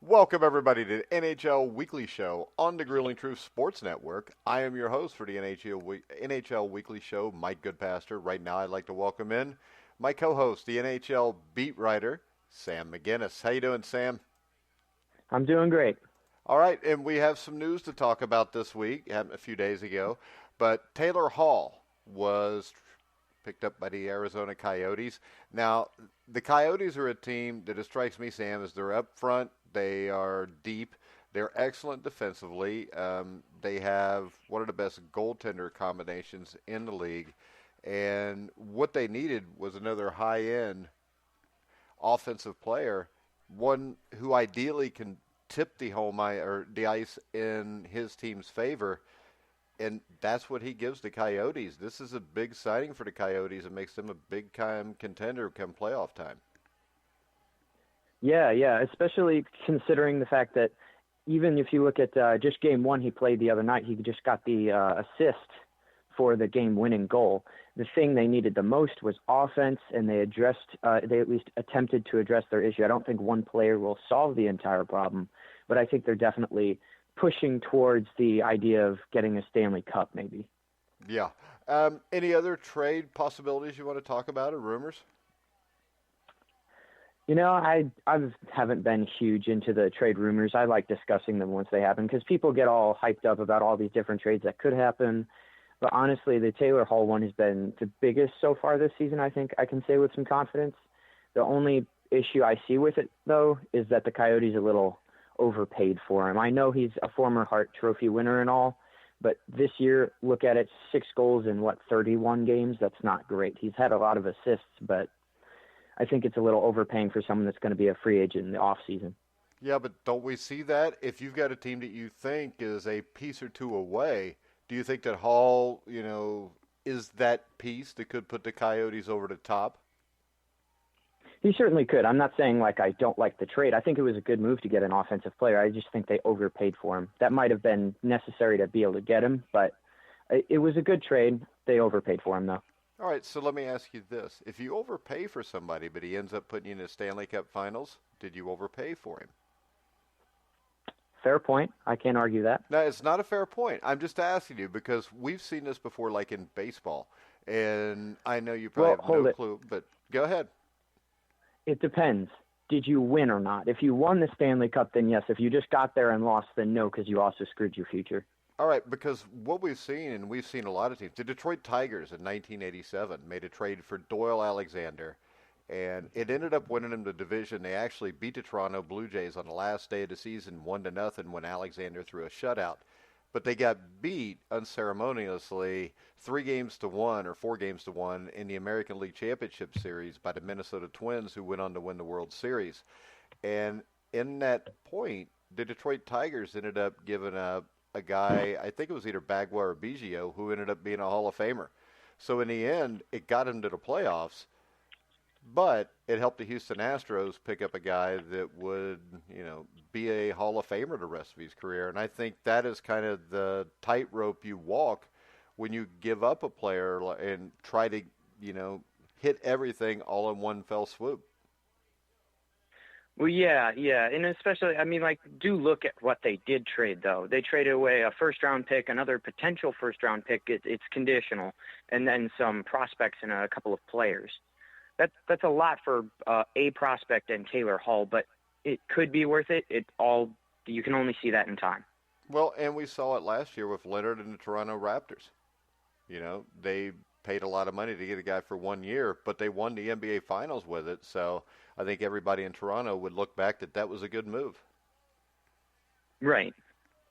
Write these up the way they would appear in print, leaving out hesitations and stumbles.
Welcome, everybody, to the NHL Weekly Show on the Grueling Truth Sports Network. I am your host for the NHL Weekly Show, Mike Goodpaster. Right now, I'd like to welcome in my co-host, the NHL beat writer, Sam McGinnis. How you doing, Sam? I'm doing great. All right, and we have some news to talk about this week, it happened a few days ago, but Taylor Hall was picked up by the Arizona Coyotes. Now, the Coyotes are a team that it strikes me, Sam, is they're up front, they are deep, they're excellent defensively. They have one of the best goaltender combinations in the league, and what they needed was another high-end offensive player, one who ideally can tip the or the ice in his team's favor, and that's what he gives the Coyotes. This is a big signing for the Coyotes. It makes them a big time contender come playoff time. Yeah, especially considering the fact that even if you look at just game one he played the other night, he just got the assist for the game-winning goal. The thing they needed the most was offense, and they at least attempted to address their issue. I don't think one player will solve the entire problem, but I think they're definitely pushing towards the idea of getting a Stanley Cup, maybe. Yeah. Any other trade possibilities you want to talk about or rumors? You know, I haven't been huge into the trade rumors. I like discussing them once they happen because people get all hyped up about all these different trades that could happen. But honestly, the Taylor Hall one has been the biggest so far this season, I think I can say with some confidence. The only issue I see with it, though, is that the Coyotes a little overpaid for him. I know he's a former Hart Trophy winner and all, but this year, look at it, 6 goals in, 31 games? That's not great. He's had a lot of assists, but I think it's a little overpaying for someone that's going to be a free agent in the offseason. Yeah, but don't we see that? If you've got a team that you think is a piece or two away, do you think that Hall, is that piece that could put the Coyotes over the top? He certainly could. I'm not saying I don't like the trade. I think it was a good move to get an offensive player. I just think they overpaid for him. That might have been necessary to be able to get him, but it was a good trade. They overpaid for him, though. All right, so let me ask you this. If you overpay for somebody, but he ends up putting you in the Stanley Cup Finals, did you overpay for him? Fair point. I can't argue that. No, it's not a fair point. I'm just asking you because we've seen this before, like in baseball. And I know you probably Well, have hold no it. clue, but go ahead. It depends. Did you win or not? If you won the Stanley Cup, then yes. If you just got there and lost, then no, because you also screwed your future. All right, because what we've seen, and we've seen a lot of teams, the Detroit Tigers in 1987 made a trade for Doyle Alexander, and it ended up winning them the division. They actually beat the Toronto Blue Jays on the last day of the season, 1-0, when Alexander threw a shutout. But they got beat unceremoniously 3-1 or 4-1 in the American League Championship Series by the Minnesota Twins, who went on to win the World Series. And in that point, the Detroit Tigers ended up giving up a guy, I think it was either Bagua or Biggio, who ended up being a Hall of Famer. So in the end, it got him to the playoffs, but it helped the Houston Astros pick up a guy that would, be a Hall of Famer the rest of his career. And I think that is kind of the tightrope you walk when you give up a player and try to, hit everything all in one fell swoop. Well, yeah, and especially, do look at what they did trade, though. They traded away a first-round pick, another potential first-round pick. It's conditional, and then some prospects and a couple of players. That's a lot for a prospect and Taylor Hall, but it could be worth it. You can only see that in time. Well, and we saw it last year with Leonard and the Toronto Raptors. They paid a lot of money to get a guy for 1 year, but they won the NBA Finals with it. So I think everybody in Toronto would look back that was a good move. Right.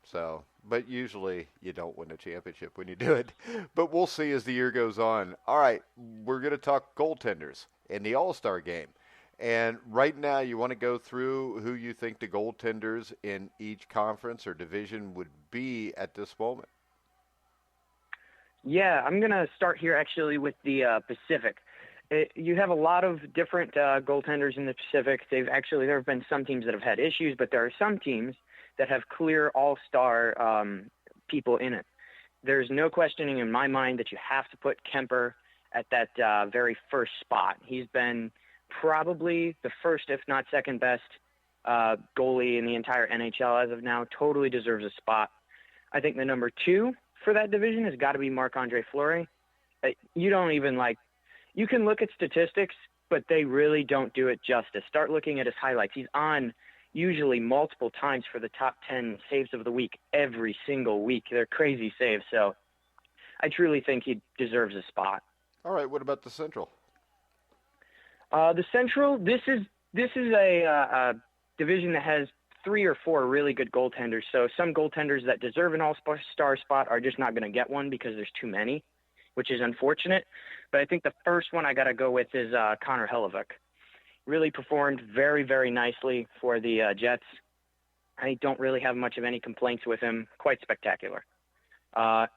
So, but usually you don't win a championship when you do it. But we'll see as the year goes on. All right, we're going to talk goaltenders in the All-Star game. And right now you want to go through who you think the goaltenders in each conference or division would be at this moment. Yeah, I'm going to start here actually with the Pacific. You have a lot of different goaltenders in the Pacific. There have been some teams that have had issues, but there are some teams that have clear all-star people in it. There's no questioning in my mind that you have to put Kemper at that very first spot. He's been probably the first, if not second best, goalie in the entire NHL as of now. Totally deserves a spot. I think the number 2 for that division has got to be Marc-Andre Fleury. You don't even you can look at statistics, but they really don't do it justice. Start looking at his highlights. He's on usually multiple times for the top 10 saves of the week every single week. They're crazy saves, so I truly think he deserves a spot. All right, what about the Central? The Central, this is a division that has 3 or 4 really good goaltenders. So some goaltenders that deserve an all-star spot are just not going to get one because there's too many, which is unfortunate. But I think the first one I got to go with is Connor Hellebuyck. Really performed very, very nicely for the Jets. I don't really have much of any complaints with him. Quite spectacular.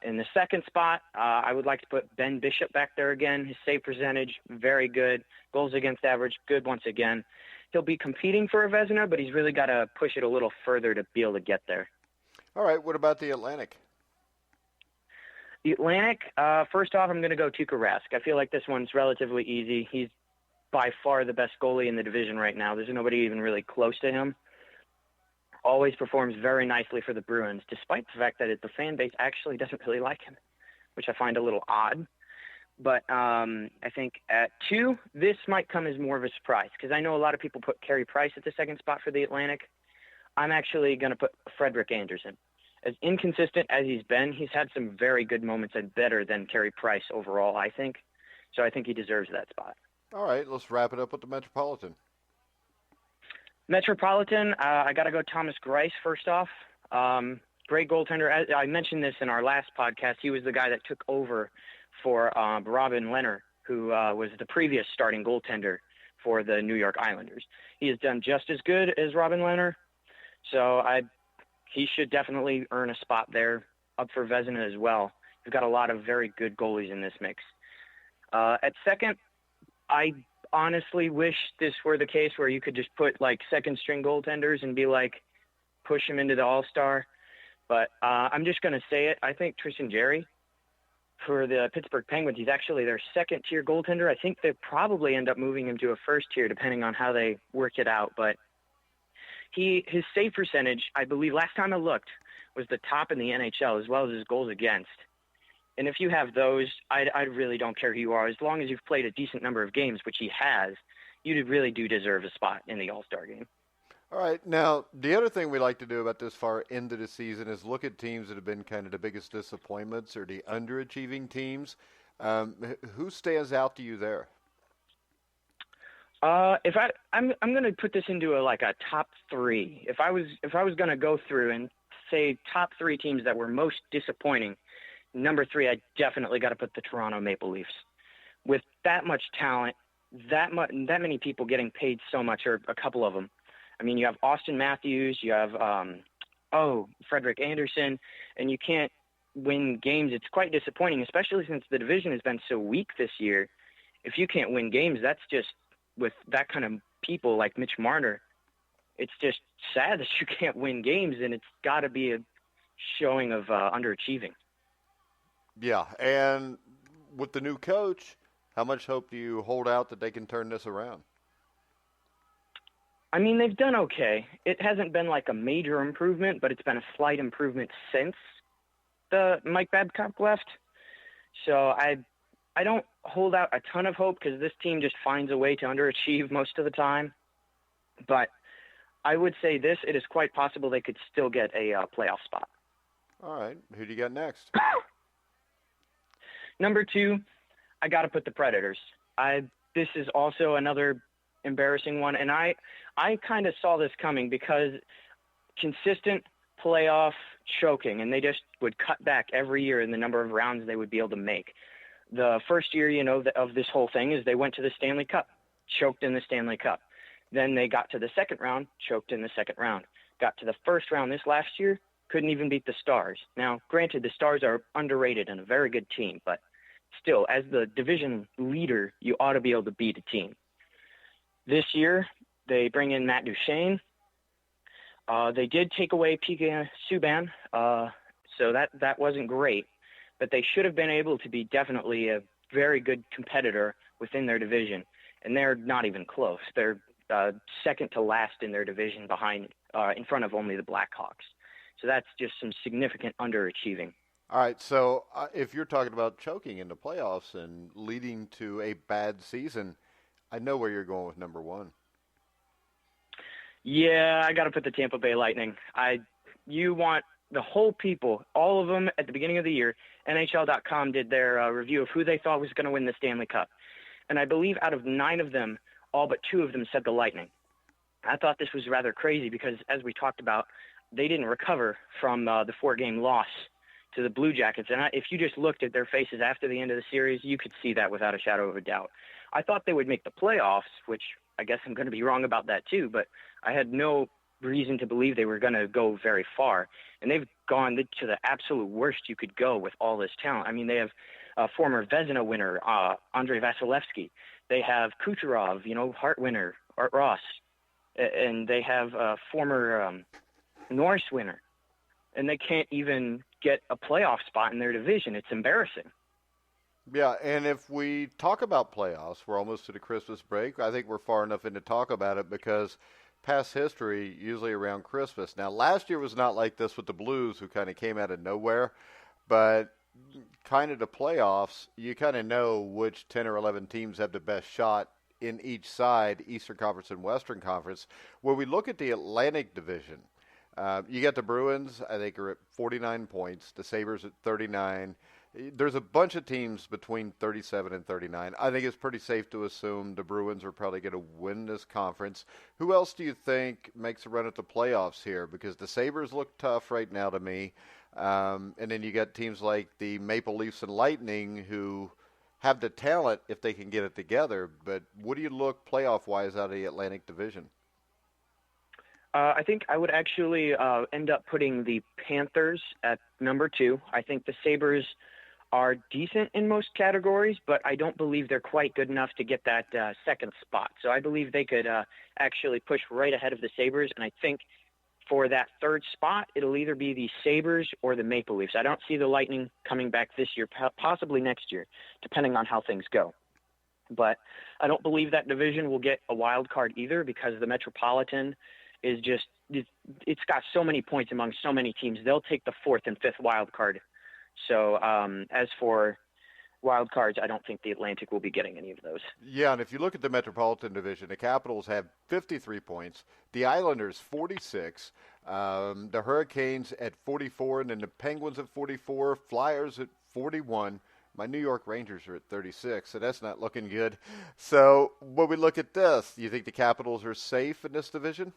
In the second spot, I would like to put Ben Bishop back there again. His save percentage, very good. Goals against average, good once again. He'll be competing for a Vezina, but he's really got to push it a little further to be able to get there. All right, what about the Atlantic? The Atlantic, first off, I'm going to go Tuukka Rask. I feel like this one's relatively easy. He's by far the best goalie in the division right now. There's nobody even really close to him. Always performs very nicely for the Bruins, despite the fact that the fan base actually doesn't really like him, which I find a little odd. But I think at 2, this might come as more of a surprise, because I know a lot of people put Carey Price at the second spot for the Atlantic. I'm actually going to put Frederik Andersen. As inconsistent as he's been, he's had some very good moments and better than Carey Price overall, I think. So I think he deserves that spot. All right, let's wrap it up with the Metropolitan. Metropolitan, I got to go Thomas Greiss first off. Great goaltender. I mentioned this in our last podcast. He was the guy that took over for Robin Lehner, who was the previous starting goaltender for the New York Islanders. He has done just as good as Robin Lehner, so he should definitely earn a spot there, up for Vezina as well. We've got a lot of very good goalies in this mix. At second, I honestly wish this were the case where you could just put second string goaltenders and be push them into the All-Star. But I'm just going to say it. I think Tristan Jarry for the Pittsburgh Penguins, he's actually their second tier goaltender. I think they probably end up moving him to a first tier depending on how they work it out. But his save percentage, I believe last time I looked, was the top in the NHL as well as his goals against. And if you have those, I really don't care who you are. As long as you've played a decent number of games, which he has, you really do deserve a spot in the All-Star game. All right. Now, the other thing we like to do about this far into the season is look at teams that have been kind of the biggest disappointments or the underachieving teams. Who stands out to you there? I'm going to put this into a top 3. If I was going to go through and say top 3 teams that were most disappointing, number 3, I definitely got to put the Toronto Maple Leafs. With that much talent, that many people getting paid so much, or a couple of them. I mean, you have Austin Matthews, you have Frederik Andersen, and you can't win games. It's quite disappointing, especially since the division has been so weak this year. If you can't win games, that's just, with that kind of people like Mitch Marner, it's just sad that you can't win games, and it's got to be a showing of underachieving. Yeah, and with the new coach, how much hope do you hold out that they can turn this around? I mean, they've done okay. It hasn't been a major improvement, but it's been a slight improvement since the Mike Babcock left. So I don't hold out a ton of hope because this team just finds a way to underachieve most of the time. But I would say it is quite possible they could still get a playoff spot. All right. Who do you got next? Number 2, I got to put the Predators. This is also another embarrassing one, and I kind of saw this coming because consistent playoff choking, and they just would cut back every year in the number of rounds they would be able to make. The first year, of this whole thing is they went to the Stanley Cup, choked in the Stanley Cup. Then they got to the second round, choked in the second round. Got to the first round this last year, couldn't even beat the Stars. Now, granted, the Stars are underrated and a very good team, but still, as the division leader, you ought to be able to beat a team. This year, they bring in Matt Duchene. They did take away Pika Subban, so that wasn't great. But they should have been able to be definitely a very good competitor within their division, and they're not even close. They're second to last in their division in front of only the Blackhawks. So that's just some significant underachieving. All right, so if you're talking about choking in the playoffs and leading to a bad season, I know where you're going with number one. Yeah, I got to put the Tampa Bay Lightning. You want the whole people, all of them at the beginning of the year. NHL.com did their review of who they thought was going to win the Stanley Cup. And I believe out of 9 of them, all but 2 of them said the Lightning. I thought this was rather crazy because, as we talked about, they didn't recover from the 4-game loss to the Blue Jackets. And if you just looked at their faces after the end of the series, you could see that without a shadow of a doubt. I thought they would make the playoffs, which I guess I'm going to be wrong about that too, but I had no reason to believe they were going to go very far. And they've gone to the absolute worst you could go with all this talent. I mean, they have a former Vezina winner, Andrei Vasilevsky. They have Kucherov, Hart winner, Art Ross. And they have a former Norris winner. And they can't even get a playoff spot in their division. It's embarrassing. Yeah, and if we talk about playoffs, we're almost to the Christmas break. I think we're far enough in to talk about it because past history, usually around Christmas. Now, last year was not like this with the Blues, who kind of came out of nowhere, but kind of the playoffs, you kind of know which 10 or 11 teams have the best shot in each side, Eastern Conference and Western Conference. When we look at the Atlantic Division, you got the Bruins, I think, are at 49 points, the Sabres at 39. There's a bunch of teams between 37 and 39. I think it's pretty safe to assume the Bruins are probably going to win this conference. Who else do you think makes a run at the playoffs here? Because the Sabres look tough right now to me. And then you got teams like the Maple Leafs and Lightning who have the talent if they can get it together. But what do you look playoff-wise out of the Atlantic Division? I think I would actually end up putting the Panthers at number 2. I think the Sabres are decent in most categories, but I don't believe they're quite good enough to get that second spot. So I believe they could actually push right ahead of the Sabres, and I think for that third spot, it'll either be the Sabres or the Maple Leafs. I don't see the Lightning coming back this year, possibly next year, depending on how things go. But I don't believe that division will get a wild card either because the Metropolitan is just it's got so many points among so many teams. They'll take the 4th and 5th wild card. So as for wild cards, I don't think the Atlantic will be getting any of those. Yeah, and if you look at the Metropolitan Division, the Capitals have 53 points, the Islanders 46, the Hurricanes at 44, and then the Penguins at 44, Flyers at 41. My New York Rangers are at 36, so that's not looking good. So when we look at this, do you think the Capitals are safe in this division?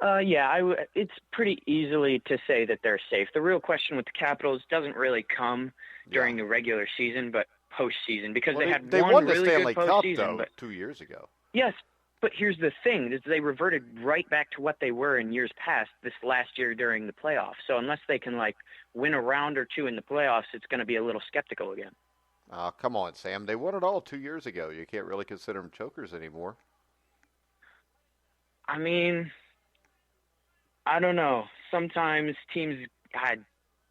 It's pretty easily to say that they're safe. The real question with the Capitals doesn't really come during the regular season, but postseason, because they won the really Stanley good Cup, postseason. though, 2 years ago. Yes, but here's the thing: is they reverted right back to what they were in years past. This last year during the playoffs. So unless they can win a round or two in the playoffs, it's going to be a little skeptical again. Oh, come on, Sam. They won it all 2 years ago. You can't really consider them chokers anymore. I mean, I don't know. Sometimes teams,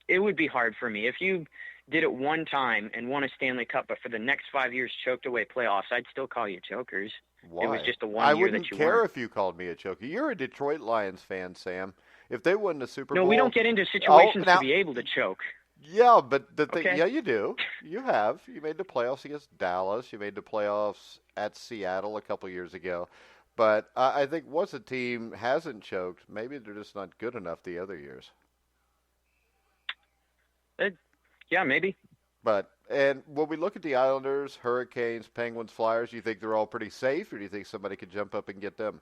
it would be hard for me. If you did it one time and won a Stanley Cup, but for the next 5 years choked away playoffs, I'd still call you chokers. Why? It was just the one year that you I wouldn't care weren't. if you called me a choker. You're a Detroit Lions fan, Sam. If they won the Super Bowl... No, we don't get into situations to be able to choke. Yeah, but the thing... Okay. Yeah, you do. You have. You made the playoffs against Dallas. You made the playoffs at Seattle a couple years ago. But I think once a team hasn't choked, maybe they're just not good enough the other years. Yeah, maybe. And when we look at the Islanders, Hurricanes, Penguins, Flyers, do you think they're all pretty safe, or do you think somebody could jump up and get them?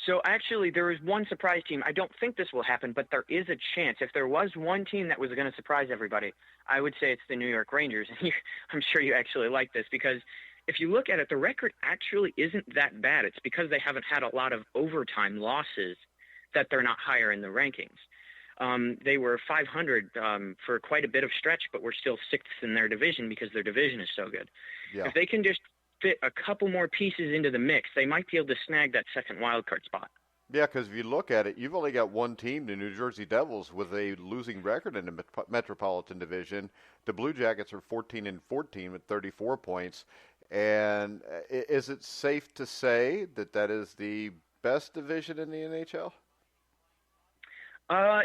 So actually, there is one surprise team. I don't think this will happen, but there is a chance. If there was one team that was going to surprise everybody, I would say it's the New York Rangers. I'm sure you actually like this because if you look at it, the record actually isn't that bad. It's because they haven't had a lot of overtime losses that they're not higher in the rankings. They were 500 for quite a bit of stretch, but we're still 6th in their division because their division is so good. Yeah. If they can just fit a couple more pieces into the mix, they might be able to snag that second wild card spot. Yeah, because if you look at it, you've only got one team, the New Jersey Devils, with a losing record in the Metropolitan Division. The Blue Jackets are 14-14 with 34 points. And is it safe to say that that is the best division in the NHL?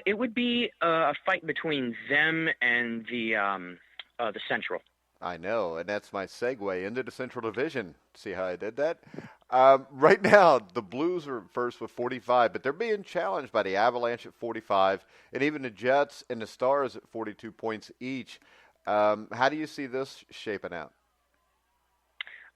It would be a fight between them and the Central. I know, and that's my segue into the Central Division. See how I did that? Right now, the Blues are first with 45, but they're being challenged by the Avalanche at 45, and even the Jets and the Stars at 42 points each. How do you see this shaping out?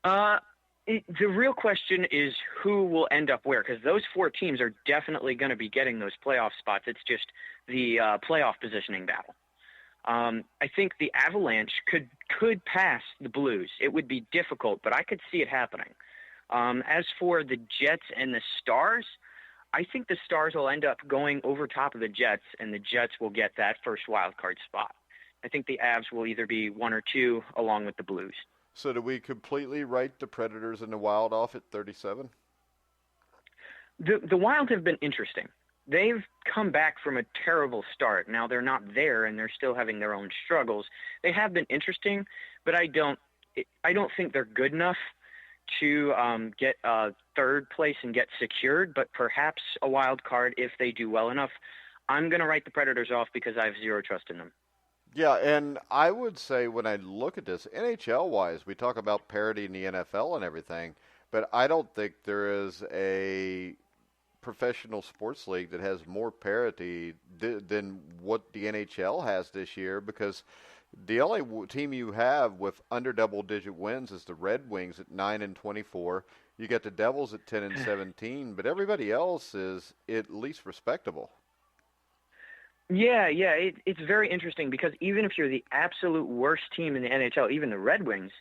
The real question is who will end up where, because those four teams are definitely going to be getting those playoff spots. It's just the playoff positioning battle. I think the Avalanche could pass the Blues. It would be difficult, but I could see it happening. As for the Jets and the Stars, I think the Stars will end up going over top of the Jets, and the Jets will get that first wild card spot. I think the Avs will either be 1 or 2 along with the Blues. So do we completely write the Predators and the Wild off at 37? The Wild have been interesting. They've come back from a terrible start. Now they're not there, and they're still having their own struggles. They have been interesting, but I don't think they're good enough to get third place and get secured, but perhaps a wild card if they do well enough. I'm going to write the Predators off because I have zero trust in them. Yeah, and I would say when I look at this, NHL-wise, we talk about parity in the NFL and everything, but I don't think there is a professional sports league that has more parity than what the NHL has this year, because the only team you have with under double-digit wins is the Red Wings at 9-24. You got the Devils at 10-17, but everybody else is at least respectable. Yeah, it's very interesting because even if you're the absolute worst team in the NHL, even the Red Wings,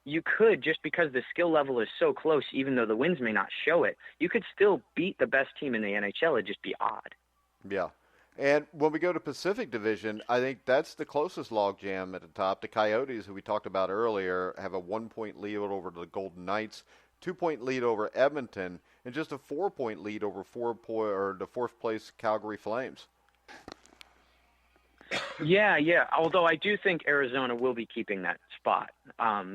you could, just because the skill level is so close, even though the wins may not show it, you could still beat the best team in the NHL. It'd just be odd. Yeah. And when we go to Pacific Division, I think that's the closest logjam at the top. The Coyotes, who we talked about earlier, have a 1-point lead over the Golden Knights, 2-point lead over Edmonton, and just a 4-point lead over the fourth-place Calgary Flames. Yeah. Although I do think Arizona will be keeping that spot,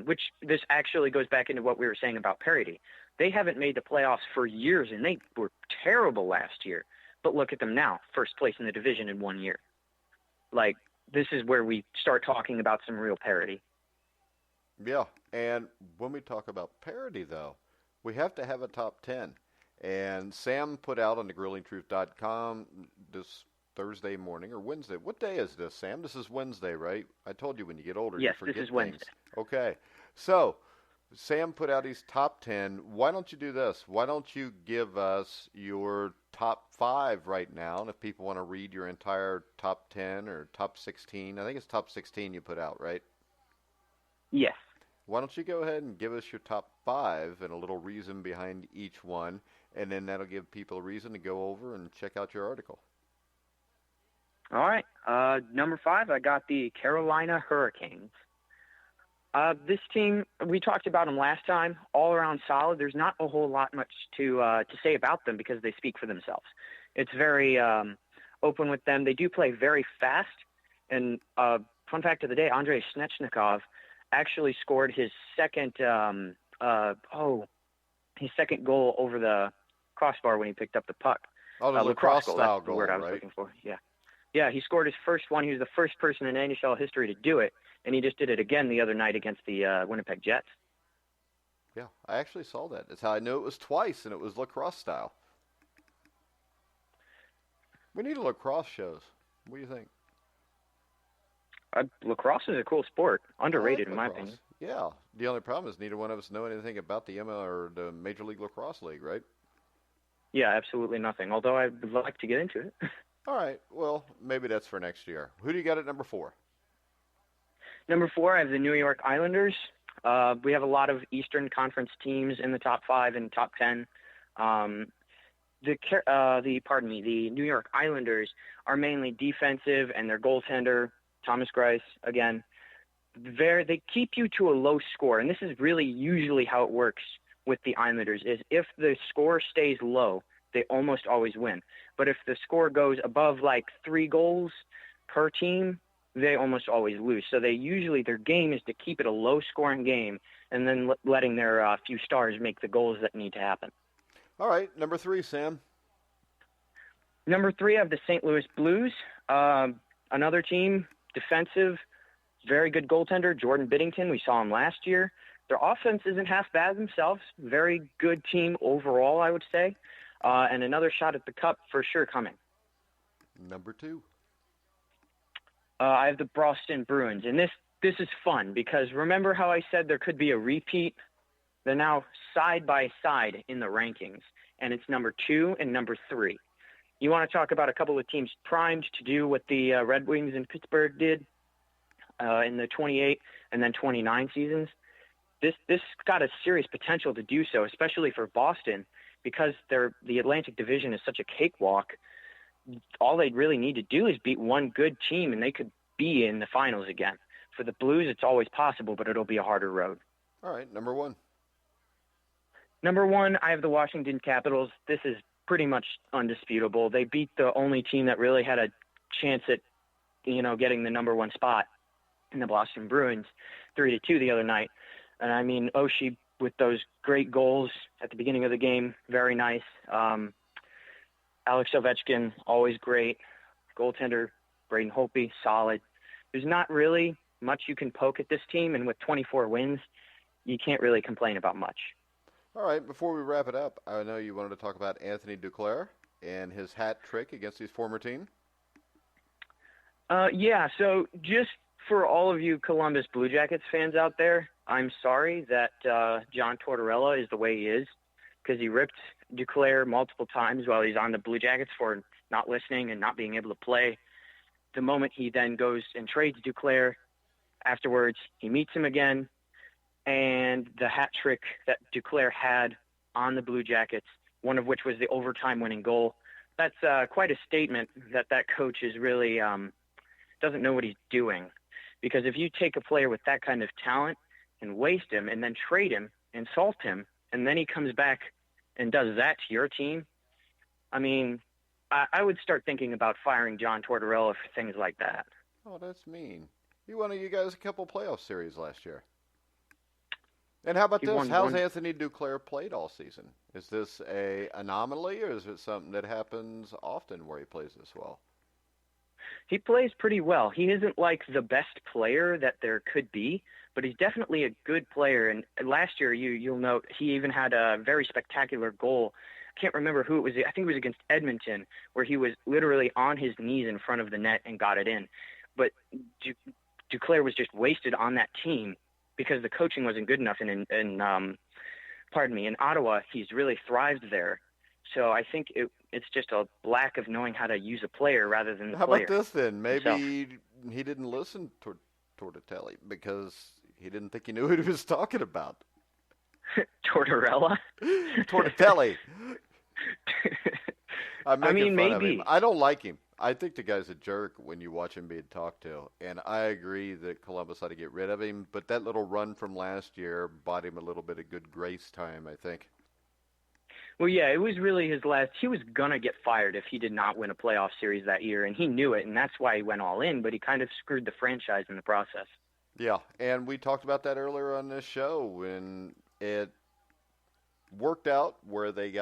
which this actually goes back into what we were saying about parity. They haven't made the playoffs for years, and they were terrible last year. But look at them now, first place in the division in 1 year. Like, this is where we start talking about some real parity. Yeah, and when we talk about parity, though, we have to have a top 10. And Sam put out on thegruelingtruth.com this Thursday morning or Wednesday. What day is this, Sam? This is Wednesday, right? I told you when you get older, yes, you forget this is things. Wednesday. Okay. So, Sam put out his top 10. Why don't you do this? Why don't you give us your top 5 right now? And if people want to read your entire top 10 or top 16, I think it's top 16 you put out, right? Yes. Why don't you go ahead and give us your top 5 and a little reason behind each one, and then that'll give people a reason to go over and check out your article. All right. Number 5, I got the Carolina Hurricanes. This team, we talked about them last time, all around solid. There's not a whole lot much to say about them because they speak for themselves. It's very open with them. They do play very fast. And fun fact of the day, Andrei Snechnikov actually scored his second goal over the crossbar when he picked up the puck. Oh, the lacrosse goal. Style That's goal, the word I was right? looking for. Yeah, he scored his first one. He was the first person in NHL history to do it, and he just did it again the other night against the Winnipeg Jets. Yeah, I actually saw that. That's how I knew it was twice, and it was lacrosse style. We need a lacrosse shows. What do you think? Lacrosse is a cool sport, underrated in my lacrosse. opinion. Yeah, the only problem is neither one of us know anything about the ML or the Major League Lacrosse League, right? Yeah, absolutely nothing, although I would like to get into it. All right, well, maybe that's for next year. Who do you got at number 4? Number 4, I have the New York Islanders. We have a lot of Eastern Conference teams in the top 5 and top 10. The New York Islanders are mainly defensive, and their goaltender, Thomas Greiss, again, they keep you to a low score, and this is really usually how it works with the Islanders, is if the score stays low, they almost always win. But if the score goes above like 3 goals per team, they almost always lose. So their game is to keep it a low-scoring game and then letting their few stars make the goals that need to happen. All right, number 3, Sam. Number 3, I have the St. Louis Blues. Another team, defensive, very good goaltender, Jordan Binnington. We saw him last year. Their offense isn't half bad themselves. Very good team overall, I would say. And another shot at the cup for sure coming. Number 2. I have the Boston Bruins. And this is fun because remember how I said there could be a repeat? They're now side by side in the rankings. And it's number 2 and number 3. You want to talk about a couple of teams primed to do what the Red Wings in Pittsburgh did in the 28 and then 29 seasons? This got a serious potential to do so, especially for Boston, because the Atlantic Division is such a cakewalk. All they really need to do is beat one good team, and they could be in the finals again. For the Blues, it's always possible, but it'll be a harder road. All right, number 1. Number 1, I have the Washington Capitals. This is pretty much undisputable. They beat the only team that really had a chance at, getting the number 1 spot in the Boston Bruins, 3-2 the other night. And I mean, Oshie with those great goals at the beginning of the game, very nice. Alex Ovechkin, always great. Goaltender, Braden Holtby, solid. There's not really much you can poke at this team, and with 24 wins, you can't really complain about much. All right, before we wrap it up, I know you wanted to talk about Anthony Duclair and his hat trick against his former team. Yeah, so just for all of you Columbus Blue Jackets fans out there, I'm sorry that John Tortorella is the way he is, because he ripped Duclair multiple times while he's on the Blue Jackets for not listening and not being able to play. The moment he then goes and trades Duclair, afterwards he meets him again, and the hat trick that Duclair had on the Blue Jackets, one of which was the overtime winning goal, that's quite a statement that coach is really doesn't know what he's doing. Because if you take a player with that kind of talent and waste him and then trade him, insult him, and then he comes back and does that to your team, I mean, I would start thinking about firing John Tortorella for things like that. Oh, that's mean. He won you guys a couple playoff series last year. And how about this? How's Anthony Duclair played all season? Is this a anomaly, or is it something that happens often where he plays this well? He plays pretty well. He isn't like the best player that there could be, but he's definitely a good player. And last year, you'll note, he even had a very spectacular goal. I can't remember who it was. I think it was against Edmonton, where he was literally on his knees in front of the net and got it in. But Duclair was just wasted on that team because the coaching wasn't good enough. In Ottawa, he's really thrived there. So I think it's just a lack of knowing how to use a player rather than the player. How about this then? Maybe he didn't listen to Tortorella because he didn't think he knew what he was talking about. Tortorella? Tortorella. I'm making fun of maybe. him. I don't like him. I think the guy's a jerk when you watch him being talked to. And I agree that Columbus ought to get rid of him. But that little run from last year bought him a little bit of good grace time, I think. Well, yeah, it was really his last. He was going to get fired if he did not win a playoff series that year, and he knew it, and that's why he went all in, but he kind of screwed the franchise in the process. Yeah, and we talked about that earlier on this show when it worked out where they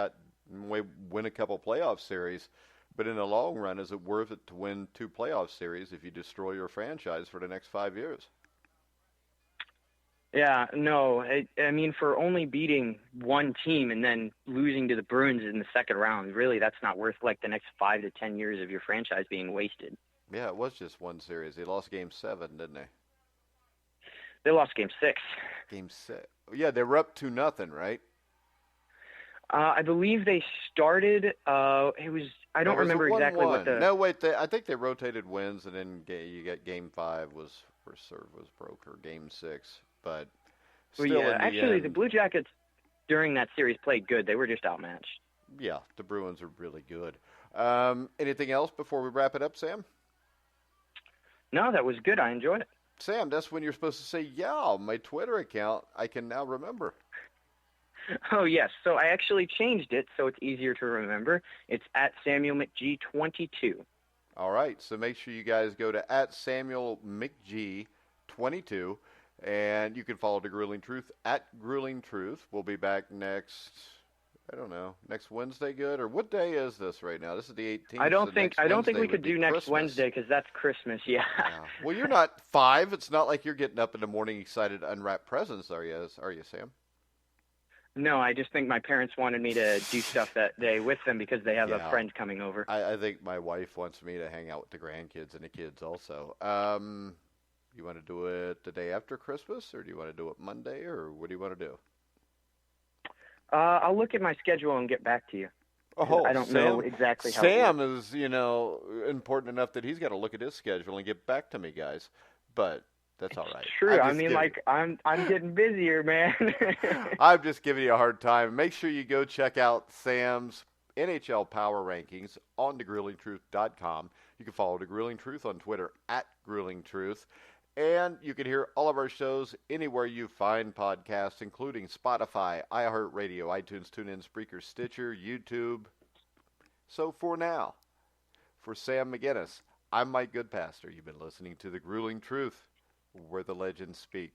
win a couple playoff series, but in the long run, is it worth it to win 2 playoff series if you destroy your franchise for the next 5 years? Yeah, no. I mean, for only beating one team and then losing to the Bruins in the second round, really, that's not worth like the next 5 to 10 years of your franchise being wasted. Yeah, it was just one series. They lost Game 7, didn't they? They lost Game 6. Game 6. Yeah, they were up 2-0, right? I believe they started. It was. I don't remember exactly what the. No, wait. I think they rotated wins, and then you got Game 5 was where serve was broke, or Game 6. But still, well, yeah, actually, the Blue Jackets during that series played good. They were just outmatched. Yeah, the Bruins are really good. Anything else before we wrap it up, Sam? No, that was good. I enjoyed it. Sam, that's when you're supposed to say, yeah, my Twitter account, I can now remember. Oh, yes. So I actually changed it so it's easier to remember. It's at SamuelMcG22. All right, so make sure you guys go to @SamuelMcG22, and you can follow The Grueling Truth @GruelingTruth. We'll be back next Wednesday. Good, or what day is this right now? This is the 18th. I don't think we could do next Wednesday because that's Christmas. Yeah. Well, you're not 5. It's not like you're getting up in the morning excited to unwrap presents, are you, Sam? No, I just think my parents wanted me to do stuff that day with them because they have a friend coming over. I think my wife wants me to hang out with the grandkids and the kids also. You want to do it the day after Christmas, or do you want to do it Monday, or what do you want to do? I'll look at my schedule and get back to you. Oh, I don't know exactly how. Sam is, important enough that he's got to look at his schedule and get back to me, guys. But that's all right. True. I mean, I'm getting busier, man. I'm just giving you a hard time. Make sure you go check out Sam's NHL Power Rankings on thegruelingtruth.com. You can follow The Grueling Truth on Twitter @GruelingTruth. And you can hear all of our shows anywhere you find podcasts, including Spotify, iHeartRadio, iTunes, TuneIn, Spreaker, Stitcher, YouTube. So for now, for Sam McGinnis, I'm Mike Goodpaster. You've been listening to The Grueling Truth, where the legends speak.